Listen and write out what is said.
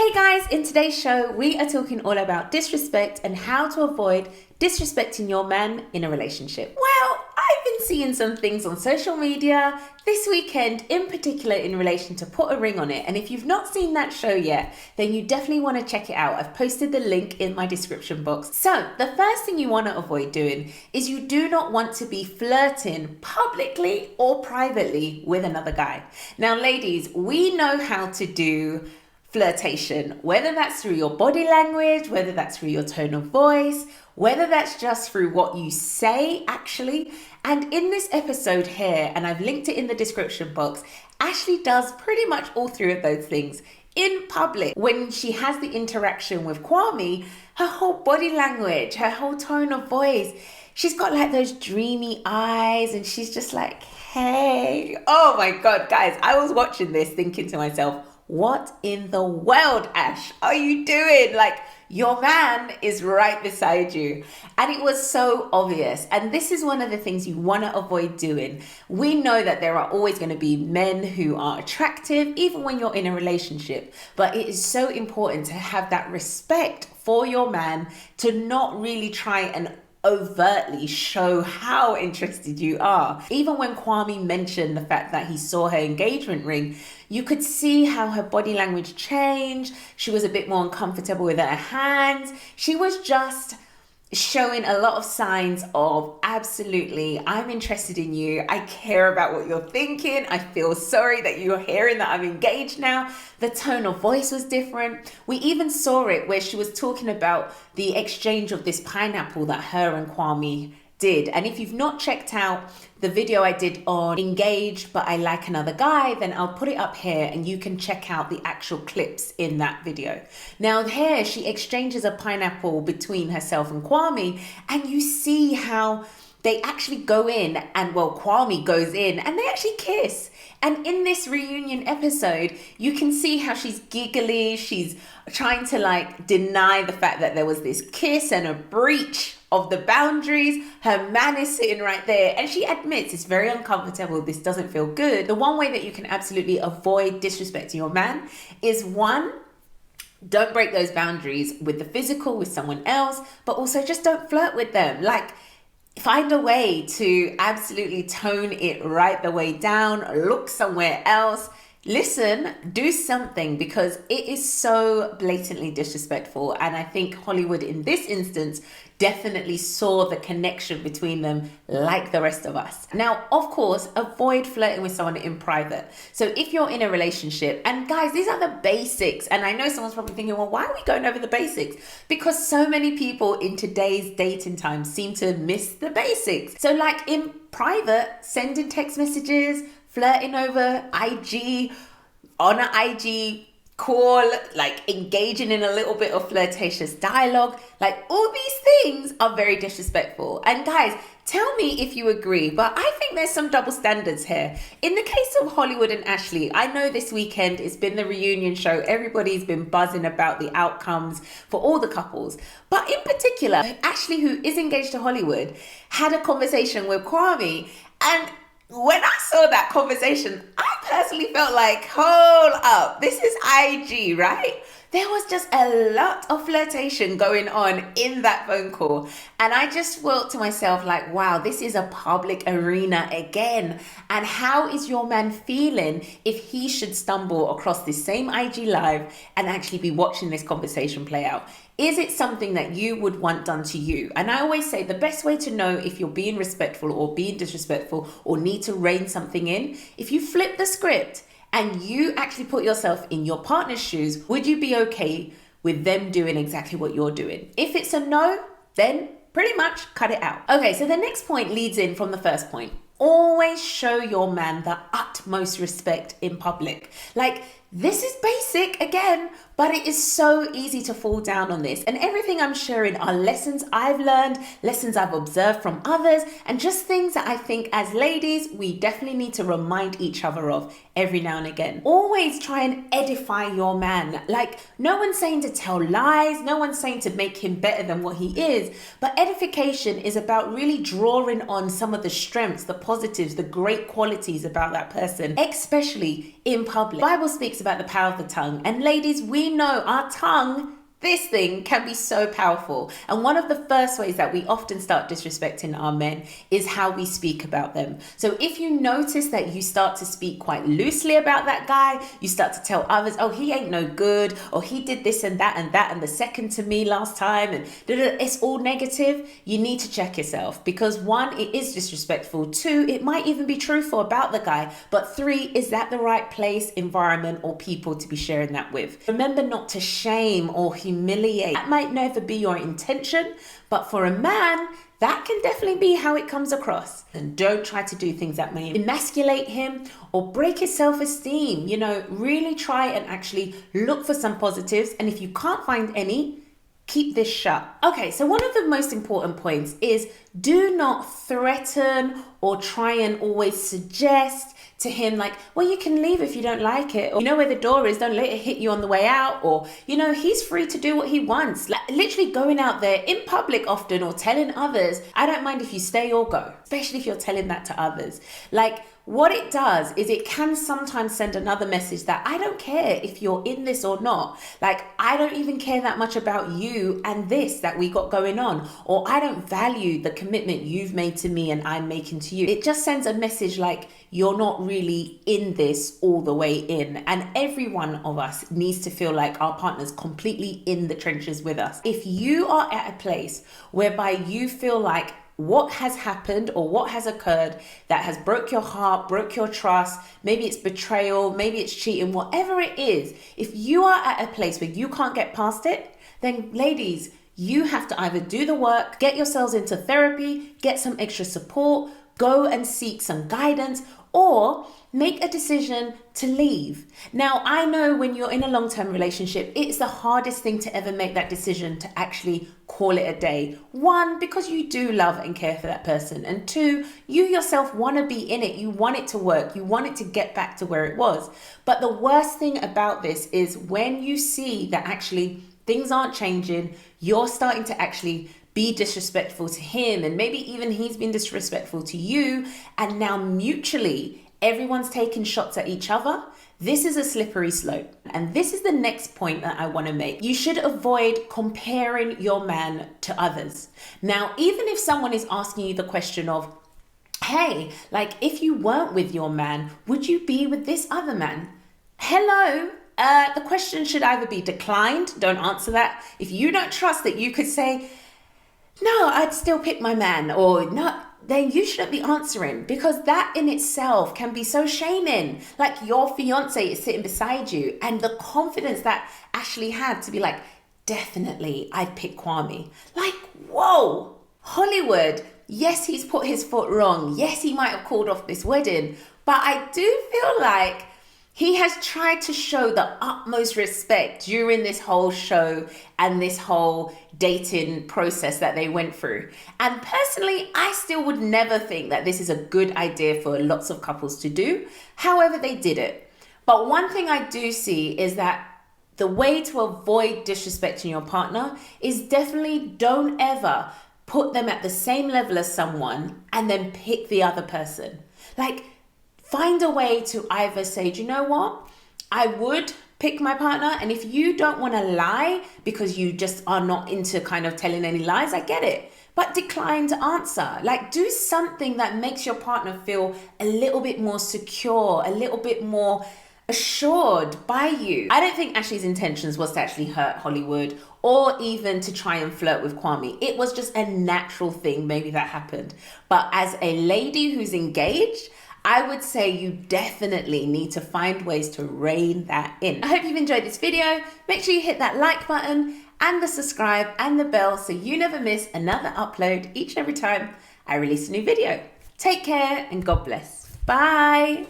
Hey guys, in today's show, we are talking all about disrespect and how to avoid disrespecting your man in a relationship. Well, I've been seeing some things on social media this weekend, in particular in relation to Put a Ring on It. And if you've not seen that show yet, then you definitely want to check it out. I've posted the link in my description box. So the first thing you want to avoid doing is you do not want to be flirting publicly or privately with another guy. Now, ladies, we know how to do flirtation, whether that's through your body language, whether that's through your tone of voice, whether that's just through what you say actually. And in this episode here, and I've linked it in the description box, Ashley does pretty much all three of those things in public. When she has the interaction with Kwame, her whole body language, her whole tone of voice, she's got like those dreamy eyes and she's just like, hey. Oh my God, guys, I was watching this thinking to myself, what in the world, Ash, are you doing? Like, your man is right beside you. And it was so obvious. And this is one of the things you want to avoid doing. We know that there are always going to be men who are attractive, even when you're in a relationship. But it is so important to have that respect for your man, to not really try and overtly show how interested you are. Even when Kwame mentioned the fact that he saw her engagement ring, you could see how her body language changed. She was a bit more uncomfortable with her hands. She was just showing a lot of signs of absolutely, I'm interested in you. I care about what you're thinking. I feel sorry that you're hearing that I'm engaged now. The tone of voice was different. We even saw it where she was talking about the exchange of this pineapple that her and Kwame did. And if you've not checked out the video I did on engaged but I like another guy, then I'll put it up here and you can check out the actual clips in that video. Now here she exchanges a pineapple between herself and Kwame, and you see how they actually go in and, well, Kwame goes in and they actually kiss. And in this reunion episode, you can see how she's giggly. She's trying to like deny the fact that there was this kiss and a breach of the boundaries. Her man is sitting right there and she admits it's very uncomfortable. This doesn't feel good. The one way that you can absolutely avoid disrespecting your man is, one, don't break those boundaries with the physical with someone else, but also just don't flirt with them. Like, find a way to absolutely tone it right the way down, look somewhere else, listen, do something, because it is so blatantly disrespectful. And I think Hollywood in this instance definitely saw the connection between them like the rest of us. Now, of course, avoid flirting with someone in private. So if you're in a relationship, and guys, these are the basics. And I know someone's probably thinking, well, why are we going over the basics? Because so many people in today's dating time seem to miss the basics. So like in private, sending text messages, flirting over IG, on an IG call, like engaging in a little bit of flirtatious dialogue, like all these things are very disrespectful. And guys, tell me if you agree, but I think there's some double standards here. In the case of Hollywood and Ashley, I know this weekend it's been the reunion show. Everybody's been buzzing about the outcomes for all the couples. But in particular, Ashley, who is engaged to Hollywood, had a conversation with Kwame, and when I saw that conversation, I personally felt like, hold up, this is IG, right? There was just a lot of flirtation going on in that phone call. And I just thought to myself like, wow, this is a public arena again. And how is your man feeling if he should stumble across this same IG live and actually be watching this conversation play out? Is it something that you would want done to you? And I always say the best way to know if you're being respectful or being disrespectful or need to rein something in, if you flip the script and you actually put yourself in your partner's shoes, would you be okay with them doing exactly what you're doing? If it's a no, then pretty much cut it out. Okay, so the next point leads in from the first point. Always show your man the utmost respect in public. Like, this is basic again, but it is so easy to fall down on this. And everything I'm sharing are lessons I've learned, lessons I've observed from others, and just things that I think as ladies, we definitely need to remind each other of every now and again. Always try and edify your man. Like, no one's saying to tell lies, no one's saying to make him better than what he is, but edification is about really drawing on some of the strengths, the positives, the great qualities about that person, especially in public. The Bible speaks about the power of the tongue, and ladies, we know our tongue, this thing can be so powerful. And one of the first ways that we often start disrespecting our men is how we speak about them. So if you notice that you start to speak quite loosely about that guy, you start to tell others, oh, he ain't no good, or he did this and that and the second to me last time, and it's all negative, you need to check yourself. Because one, it is disrespectful. Two, it might even be truthful about the guy. But three, is that the right place, environment, or people to be sharing that with? Remember not to shame or humiliate. That might never be your intention, but for a man, that can definitely be how it comes across. And don't try to do things that may emasculate him or break his self-esteem. You know, really try and actually look for some positives. And if you can't find any, keep this shut. Okay, so one of the most important points is do not threaten or try and always suggest to him like, well, you can leave if you don't like it, or you know where the door is, don't let it hit you on the way out, or you know, he's free to do what he wants. Like literally going out there in public often or telling others, I don't mind if you stay or go, especially if you're telling that to others. Like, what it does is it can sometimes send another message that I don't care if you're in this or not. Like, I don't even care that much about you and this that we got going on, or I don't value the commitment you've made to me and I'm making to you. It just sends a message like you're not really in this all the way in. And every one of us needs to feel like our partner's completely in the trenches with us. If you are at a place whereby you feel like what has happened or what has occurred that has broke your heart, broke your trust, maybe it's betrayal, maybe it's cheating, whatever it is, if you are at a place where you can't get past it, then ladies, you have to either do the work, get yourselves into therapy, get some extra support, go and seek some guidance, or make a decision to leave. Now, I know when you're in a long-term relationship, it's the hardest thing to ever make that decision to actually call it a day. One, because you do love and care for that person. And two, you yourself want to be in it. You want it to work. You want it to get back to where it was. But the worst thing about this is when you see that actually things aren't changing, you're starting to actually be disrespectful to him, and maybe even he's been disrespectful to you, and now mutually everyone's taking shots at each other. This is a slippery slope. And this is the next point that I want to make. You should avoid comparing your man to others. Now, even if someone is asking you the question of, hey, like if you weren't with your man, would you be with this other man? Hello. The question should either be declined, don't answer that. If you don't trust that you could say, no, I'd still pick my man, or no, then you shouldn't be answering, because that in itself can be so shaming. Like your fiance is sitting beside you, and the confidence that Ashley had to be like, definitely I'd pick Kwame. Like, whoa, Hollywood. Yes, he's put his foot wrong. Yes, he might have called off this wedding, but I do feel like he has tried to show the utmost respect during this whole show and this whole dating process that they went through. And personally, I still would never think that this is a good idea for lots of couples to do. However, they did it. But one thing I do see is that the way to avoid disrespecting your partner is definitely don't ever put them at the same level as someone and then pick the other person. Like, find a way to either say, do you know what? I would pick my partner. And if you don't want to lie because you just are not into kind of telling any lies, I get it. But decline to answer. Like, do something that makes your partner feel a little bit more secure, a little bit more assured by you. I don't think Ashley's intentions was to actually hurt Hollywood or even to try and flirt with Kwame. It was just a natural thing, maybe that happened. But as a lady who's engaged, I would say you definitely need to find ways to rein that in. I hope you've enjoyed this video. Make sure you hit that like button and the subscribe and the bell so you never miss another upload each and every time I release a new video. Take care and God bless. Bye.